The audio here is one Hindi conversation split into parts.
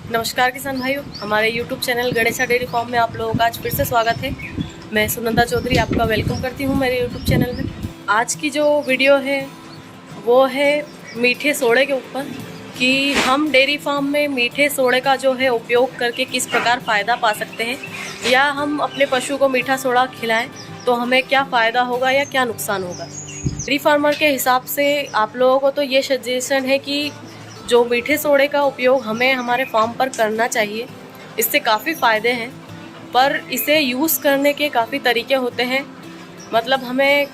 नमस्कार किसान भाइयों, हमारे YouTube channel Ganesha dairy farm में आप लोगों का आज फिर से स्वागत है। मैं सुनंदा चौधरी आपका वेलकम करती हूं मेरे YouTube चैनल में। आज की जो वीडियो है वो है मीठे सोडे के ऊपर कि हम डेयरी फार्म में मीठे सोडे का जो है उपयोग करके किस प्रकार फ़ायदा पा सकते हैं, या हम अपने पशु को मीठा सोडा खिलाएँ तो हमें क्या फ़ायदा होगा या क्या नुकसान होगा। डेयरी फार्मर के हिसाब से आप लोगों को तो ये सजेशन है कि जो मीठे सोडे का उपयोग हमें हमारे फार्म पर करना चाहिए। इससे काफ़ी फ़ायदे हैं, पर इसे यूज़ करने के काफ़ी तरीके होते हैं। मतलब हमें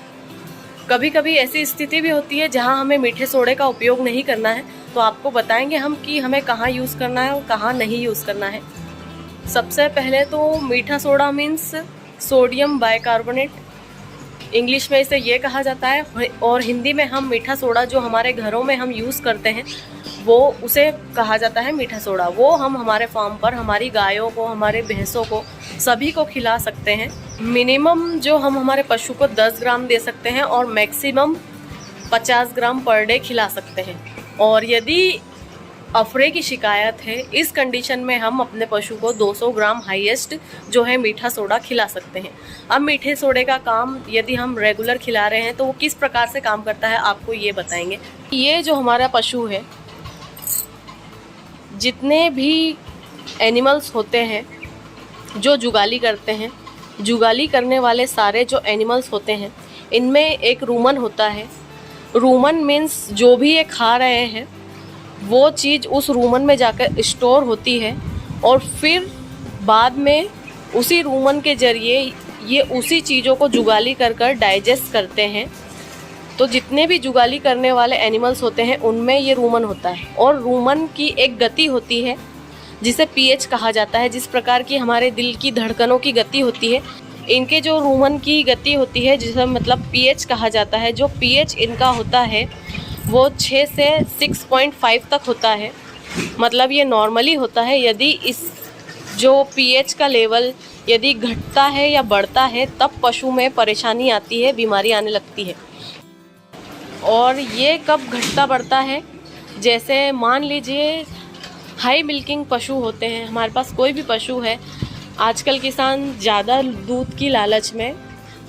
कभी कभी ऐसी स्थिति भी होती है जहां हमें मीठे सोडे का उपयोग नहीं करना है, तो आपको बताएंगे हम कि हमें कहां यूज़ करना है और कहां नहीं यूज़ करना है। सबसे पहले तो मीठा soda means sodium bicarbonate, English में इसे ये कहा जाता है, और हिंदी में हम मीठा सोडा जो हमारे घरों में हम यूज़ करते हैं वो उसे कहा जाता है मीठा सोडा। वो हम हमारे फार्म पर हमारी गायों को, हमारे भैंसों को, सभी को खिला सकते हैं। मिनिमम जो हम हमारे पशु को 10 ग्राम दे सकते हैं और मैक्सिमम 50 ग्राम पर डे खिला सकते हैं। और यदि अफरे की शिकायत है, इस कंडीशन में हम अपने पशु को 200 ग्राम हाईएस्ट जो है मीठा सोडा खिला सकते हैं। अब मीठे सोडे का काम यदि हम रेगुलर खिला रहे हैं तो वो किस प्रकार से काम करता है आपको ये बताएंगे। ये जो हमारा पशु है, जितने भी एनिमल्स होते हैं जो जुगाली करते हैं, जुगाली करने वाले सारे जो एनिमल्स होते हैं, इनमें एक रूमन होता है। रूमन मीन्स जो भी ये खा रहे हैं वो चीज़ उस रूमन में जाकर स्टोर होती है, और फिर बाद में उसी रूमन के ज़रिए ये उसी चीज़ों को जुगाली कर कर डाइजेस्ट करते हैं। तो जितने भी जुगाली करने वाले एनिमल्स होते हैं उनमें ये रूमन होता है। और रूमन की एक गति होती है जिसे पीएच कहा जाता है। जिस प्रकार की हमारे दिल की धड़कनों की गति होती है, इनके जो रूमन की गति होती है जिसे मतलब पीएच कहा जाता है। जो पीएच इनका होता है वो 6 से 6.5 तक होता है। मतलब ये नॉर्मली होता है। यदि इस जो पीएच का लेवल यदि घटता है या बढ़ता है तब पशु में परेशानी आती है, बीमारी आने लगती है। और ये कब घटता बढ़ता है, जैसे मान लीजिए हाई मिल्किंग पशु होते हैं, हमारे पास कोई भी पशु है। आजकल किसान ज़्यादा दूध की लालच में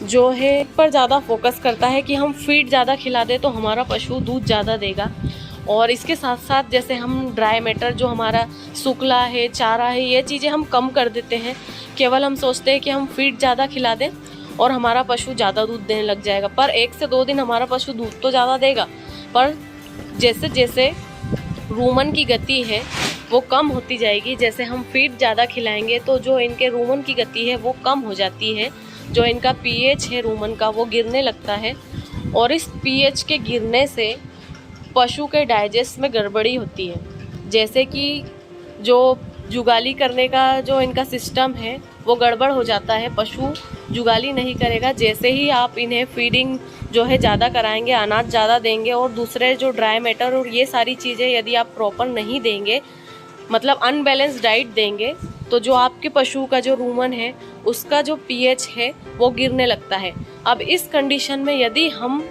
जो है पर ज़्यादा फोकस करता है कि हम फीड ज़्यादा खिला दें तो हमारा पशु दूध ज़्यादा देगा। और इसके साथ साथ जैसे हम ड्राई मैटर जो हमारा सूखला है, चारा है, ये चीज़ें हम कम कर देते हैं। केवल हम सोचते हैं कि हम फीड ज़्यादा खिला दें और हमारा पशु ज़्यादा दूध देने लग जाएगा। पर 1 से 2 दिन हमारा पशु दूध तो ज़्यादा देगा, पर जैसे जैसे रूमन की गति है वो कम होती जाएगी। जैसे हम फीड ज़्यादा खिलाएंगे तो जो इनके रूमन की गति है वो कम हो जाती है। जो इनका पीएच है रूमन का वो गिरने लगता है, और इस पीएच के गिरने से पशु के डाइजेस्ट में गड़बड़ी होती है। जैसे कि जो जुगाली करने का जो इनका सिस्टम है वो गड़बड़ हो जाता है, पशु जुगाली नहीं करेगा। जैसे ही आप इन्हें फीडिंग जो है ज़्यादा कराएंगे, अनाज ज़्यादा देंगे और दूसरे जो ड्राई मैटर और ये सारी चीज़ें यदि आप प्रॉपर नहीं देंगे, मतलब अनबैलेंस डाइट देंगे, तो जो आपके पशु का जो रूमन है उसका जो पीएच है वो गिरने लगता है। अब इस कंडीशन में यदि हम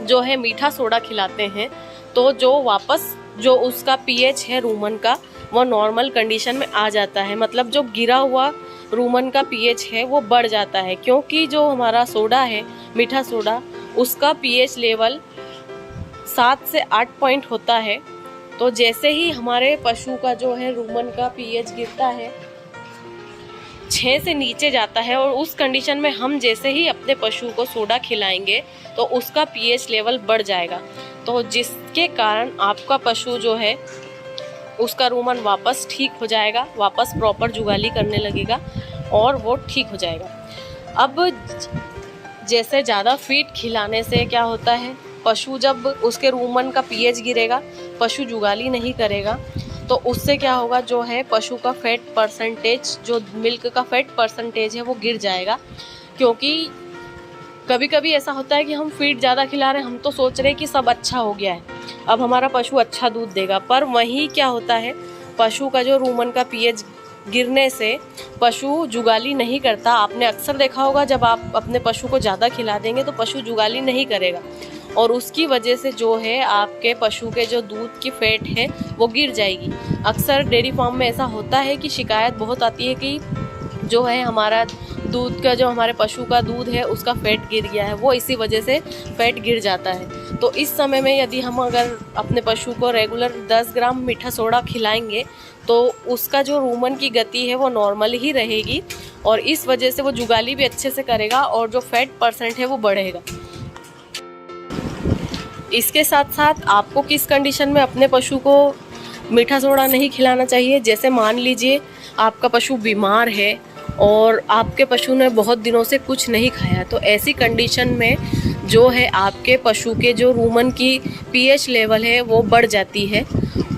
जो है मीठा सोडा खिलाते हैं तो जो वापस जो उसका पीएच है रूमन का वो नॉर्मल कंडीशन में आ जाता है। मतलब जो गिरा हुआ रूमन का पीएच है वो बढ़ जाता है, क्योंकि जो हमारा सोडा है मीठा सोडा उसका पीएच लेवल 7 से 8 पॉइंट होता है। तो जैसे ही हमारे पशु का जो है रूमन का पीएच गिरता है, 6 से नीचे जाता है, और उस कंडीशन में हम जैसे ही अपने पशु को सोडा खिलाएंगे तो उसका पीएच लेवल बढ़ जाएगा। तो जिसके कारण आपका पशु जो है उसका रूमन वापस ठीक हो जाएगा, वापस प्रॉपर जुगाली करने लगेगा और वो ठीक हो जाएगा। अब जैसे ज़्यादा फीड खिलाने से क्या होता है, पशु जब उसके रूमन का पीएच गिरेगा, पशु जुगाली नहीं करेगा, तो उससे क्या होगा, जो है पशु का फैट परसेंटेज, जो मिल्क का फैट परसेंटेज है वो गिर जाएगा। क्योंकि कभी कभी ऐसा होता है कि हम फीड ज़्यादा खिला रहे हैं, हम तो सोच रहे हैं कि सब अच्छा हो गया है, अब हमारा पशु अच्छा दूध देगा, पर वहीं क्या होता है, पशु का जो रूमन का पीएच गिरने से पशु जुगाली नहीं करता। आपने अक्सर देखा होगा जब आप अपने पशु को ज़्यादा खिला देंगे तो पशु जुगाली नहीं करेगा, और उसकी वजह से जो है आपके पशु के जो दूध की फैट है वो गिर जाएगी। अक्सर डेयरी फार्म में ऐसा होता है कि शिकायत बहुत आती है कि जो है हमारा दूध का, जो हमारे पशु का दूध है उसका फैट गिर गया है, वो इसी वजह से फैट गिर जाता है। तो इस समय में यदि हम अगर अपने पशु को रेगुलर 10 ग्राम मीठा सोडा खिलाएंगे तो उसका जो रूमन की गति है वो नॉर्मल ही रहेगी और इस वजह से वो जुगाली भी अच्छे से करेगा और जो फैट परसेंट है वो बढ़ेगा। इसके साथ साथ आपको किस कंडीशन में अपने पशु को मीठा सोडा नहीं खिलाना चाहिए, जैसे मान लीजिए आपका पशु बीमार है और आपके पशु ने बहुत दिनों से कुछ नहीं खाया, तो ऐसी कंडीशन में जो है आपके पशु के जो रूमन की पीएच लेवल है वो बढ़ जाती है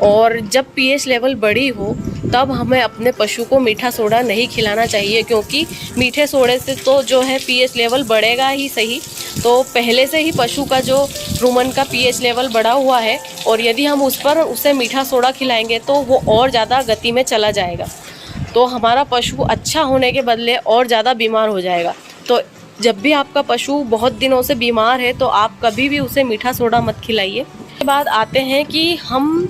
और जब पीएच लेवल बड़ी हो तब हमें अपने पशु को मीठा सोडा नहीं खिलाना चाहिए, क्योंकि मीठे सोडे से तो जो है पीएच लेवल बढ़ेगा ही सही, तो पहले से ही पशु का जो रूमन का पीएच लेवल बढ़ा हुआ है और यदि हम उसे मीठा सोडा खिलाएंगे तो वो और ज़्यादा गति में चला जाएगा, तो हमारा पशु अच्छा होने के बदले और ज़्यादा बीमार हो जाएगा। तो जब भी आपका पशु बहुत दिनों से बीमार है तो आप कभी भी उसे मीठा सोडा मत खिलाइए। उसके बाद आते हैं कि हम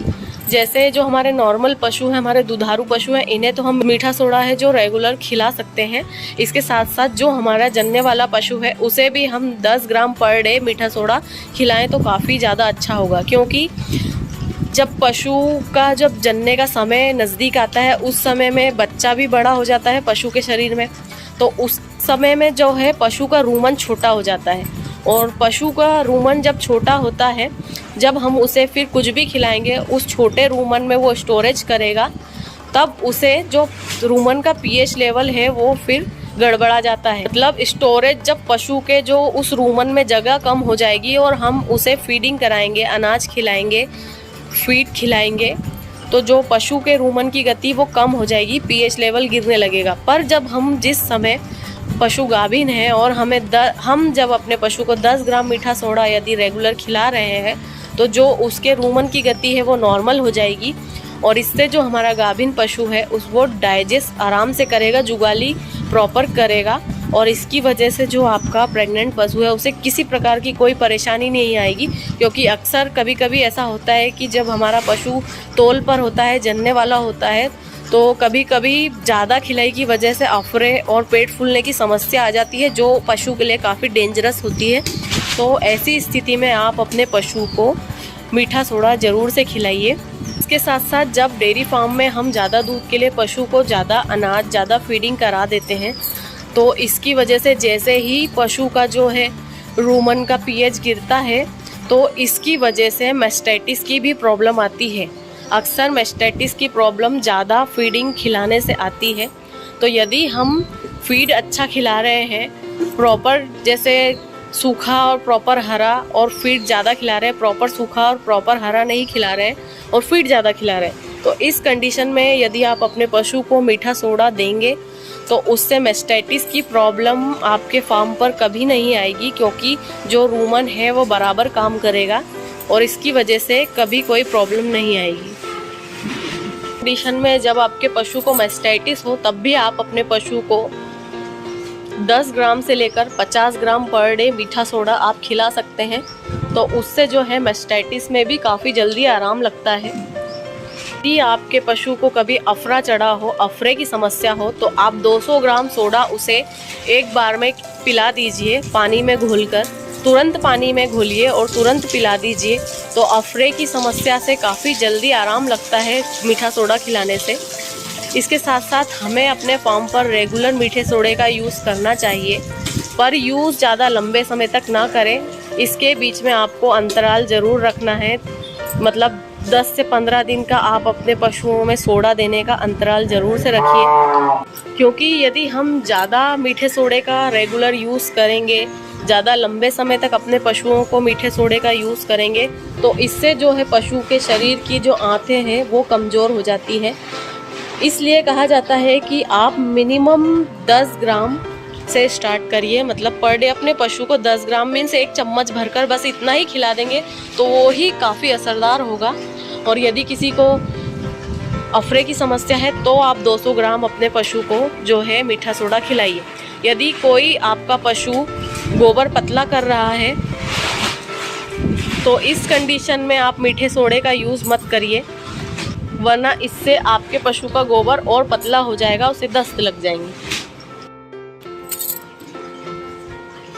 जैसे जो हमारे नॉर्मल पशु हैं, हमारे दुधारू पशु हैं, इन्हें तो हम मीठा सोडा है जो रेगुलर खिला सकते हैं। इसके साथ साथ जो हमारा जन्ने वाला पशु है उसे भी हम 10 ग्राम पर डे मीठा सोडा खिलाएं तो काफ़ी ज़्यादा अच्छा होगा, क्योंकि जब पशु का जब जन्ने का समय नज़दीक आता है उस समय में बच्चा भी बड़ा हो जाता है पशु के शरीर में, तो उस समय में जो है पशु का रूमन छोटा हो जाता है और पशु का रूमन जब छोटा होता है, जब हम उसे फिर कुछ भी खिलाएंगे उस छोटे रूमन में वो स्टोरेज करेगा, तब उसे जो रूमन का पीएच लेवल है वो फिर गड़बड़ा जाता है। मतलब स्टोरेज जब पशु के जो उस रूमन में जगह कम हो जाएगी और हम उसे फीडिंग कराएंगे, अनाज खिलाएंगे, फीड खिलाएंगे, तो जो पशु के रूमन की गति वो कम हो जाएगी, पीएच लेवल गिरने लगेगा। पर जब हम जिस समय पशु गाभिन है और हम जब अपने पशु को 10 ग्राम मीठा सोडा यदि रेगुलर खिला रहे हैं तो जो उसके रूमन की गति है वो नॉर्मल हो जाएगी और इससे जो हमारा गाभिन पशु है वो डाइजेस्ट आराम से करेगा, जुगाली प्रॉपर करेगा और इसकी वजह से जो आपका प्रेग्नेंट पशु है उसे किसी प्रकार की कोई परेशानी नहीं आएगी। क्योंकि अक्सर कभी कभी ऐसा होता है कि जब हमारा पशु तौल पर होता है, जनने वाला होता है, तो कभी कभी ज़्यादा खिलाई की वजह से अफरे और पेट फूलने की समस्या आ जाती है जो पशु के लिए काफ़ी डेंजरस होती है। तो ऐसी स्थिति में आप अपने पशु को मीठा सोडा ज़रूर से खिलाइए। इसके साथ साथ जब डेयरी फार्म में हम ज़्यादा दूध के लिए पशु को ज़्यादा अनाज, ज़्यादा फीडिंग करा देते हैं, तो इसकी वजह से जैसे ही पशु का जो है रूमन का पीएच गिरता है तो इसकी वजह से मैस्टाइटिस की भी प्रॉब्लम आती है। अक्सर मैस्टाइटिस की प्रॉब्लम ज़्यादा फीडिंग खिलाने से आती है। तो यदि हम फीड अच्छा खिला रहे हैं, प्रॉपर जैसे सूखा और प्रॉपर हरा, और फीड ज़्यादा खिला रहे हैं, प्रॉपर सूखा और प्रॉपर हरा नहीं खिला रहे हैं और फीड ज़्यादा खिला रहे हैं, तो इस कंडीशन में यदि आप अपने पशु को मीठा सोडा देंगे तो उससे मैस्टाइटिस की प्रॉब्लम आपके फार्म पर कभी नहीं आएगी, क्योंकि जो रूमन है वो बराबर काम करेगा और इसकी वजह से कभी कोई प्रॉब्लम नहीं आएगी। कंडीशन में जब आपके पशु को मैस्टाइटिस हो तब भी आप अपने पशु को 10 ग्राम से लेकर 50 ग्राम पर डे मीठा सोडा आप खिला सकते हैं, तो उससे जो है मैस्टाइटिस में भी काफ़ी जल्दी आराम लगता है। यदि आपके पशु को कभी अफरा चढ़ा हो, अफरे की समस्या हो, तो आप 200 ग्राम सोडा उसे एक बार में पिला दीजिए, पानी में घोलकर, तुरंत पानी में घोलिए और तुरंत पिला दीजिए, तो अफरे की समस्या से काफ़ी जल्दी आराम लगता है मीठा सोडा खिलाने से। इसके साथ साथ हमें अपने फार्म पर रेगुलर मीठे सोडे का यूज़ करना चाहिए, पर यूज़ ज़्यादा लंबे समय तक ना करें। इसके बीच में आपको अंतराल ज़रूर रखना है, मतलब 10 से 15 दिन का आप अपने पशुओं में सोडा देने का अंतराल ज़रूर से रखिए, क्योंकि यदि हम ज़्यादा मीठे सोडे का रेगुलर यूज़ करेंगे, ज़्यादा लंबे समय तक अपने पशुओं को मीठे सोडे का यूज़ करेंगे, तो इससे जो है पशु के शरीर की जो आंतें हैं वो कमज़ोर हो जाती है। इसलिए कहा जाता है कि आप मिनिमम 10 ग्राम से स्टार्ट करिए, मतलब पर डे अपने पशु को 10 ग्राम मीन्स 1 चम्मच भरकर बस इतना ही खिला देंगे तो वो ही काफ़ी असरदार होगा। और यदि किसी को अफरे की समस्या है तो आप 200 ग्राम अपने पशु को जो है मीठा सोडा खिलाइए। यदि कोई आपका पशु गोबर पतला कर रहा है तो इस कंडीशन में आप मीठे सोडे का यूज़ मत करिए, वरना इससे आपके पशु का गोबर और पतला हो जाएगा, उसे दस्त लग जाएंगी।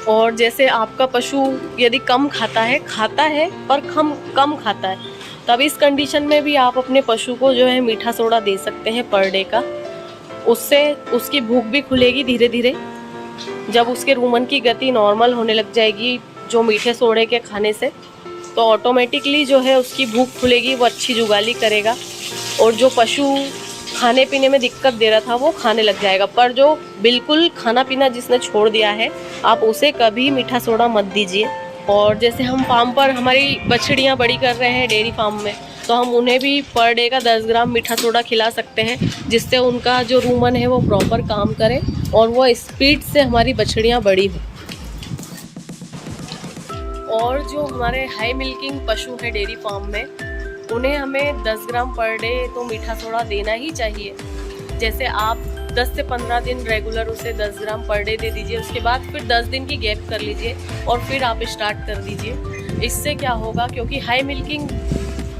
और जैसे आपका पशु यदि कम खाता है पर कम खाता है, तब इस कंडीशन में भी आप अपने पशु को जो है मीठा सोडा दे सकते हैं पर डे का। उससे उसकी भूख भी खुलेगी धीरे धीरे। जब उसके रूमन की गति नॉर्मल होने लग जाएगी जो मीठे सोडे के खाने से, तो ऑटोमेटिकली जो है उसकी भूख खुलेगी, वो अच्छी जुगाली करेगा और जो पशु खाने पीने में दिक्कत दे रहा था वो खाने लग जाएगा। पर जो बिल्कुल खाना पीना जिसने छोड़ दिया है, आप उसे कभी मीठा सोडा मत दीजिए। और जैसे हम फार्म पर हमारी बछड़ियाँ बड़ी कर रहे हैं डेयरी फार्म में, तो हम उन्हें भी पर डे का 10 ग्राम मीठा सोडा खिला सकते हैं, जिससे उनका जो रूमन है वो प्रॉपर काम करे और वो स्पीड से हमारी बछड़ियाँ बड़ी हो। और जो हमारे हाई मिल्किंग पशु हैं डेयरी फार्म में, उन्हें हमें 10 ग्राम पर डे तो मीठा सोडा देना ही चाहिए। जैसे आप 10 से 15 दिन रेगुलर उसे 10 ग्राम पर डे दे दीजिए, उसके बाद फिर 10 दिन की गैप कर लीजिए और फिर आप स्टार्ट कर दीजिए। इससे क्या होगा, क्योंकि हाई मिल्किंग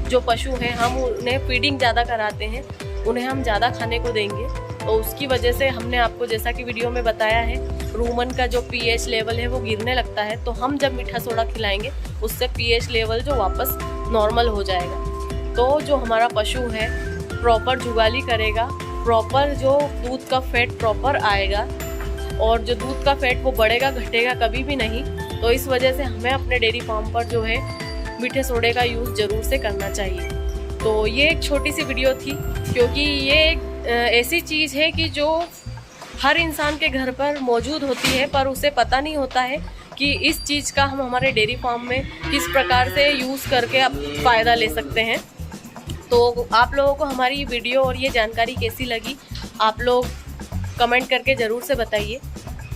जो पशु हैं हम उन्हें फीडिंग ज़्यादा कराते हैं, उन्हें हम ज़्यादा खाने को देंगे, तो उसकी वजह से हमने आपको जैसा कि वीडियो में बताया है, रूमन का जो पीएच लेवल है वो गिरने लगता है। तो हम जब मीठा सोडा खिलाएंगे उससे पीएच लेवल जो वापस नॉर्मल हो जाएगा। तो जो हमारा पशु है प्रॉपर जुगाली करेगा, प्रॉपर जो दूध का फैट प्रॉपर आएगा, और जो दूध का फैट वो बढ़ेगा घटेगा कभी भी नहीं। तो इस वजह से हमें अपने डेयरी फार्म पर जो है मीठे सोडे का यूज़ ज़रूर से करना चाहिए। तो ये एक छोटी सी वीडियो थी, क्योंकि ये एक ऐसी चीज़ है कि जो हर इंसान के घर पर मौजूद होती है, पर उसे पता नहीं होता है कि इस चीज़ का हम हमारे डेयरी फार्म में किस प्रकार से यूज़ करके आप फ़ायदा ले सकते हैं। तो आप लोगों को हमारी वीडियो और ये जानकारी कैसी लगी, आप लोग कमेंट करके ज़रूर से बताइए।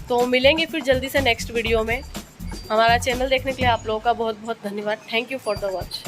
तो मिलेंगे फिर जल्दी से नेक्स्ट वीडियो में। हमारा चैनल देखने के लिए आप लोगों का बहुत बहुत धन्यवाद। Thank you for the watch.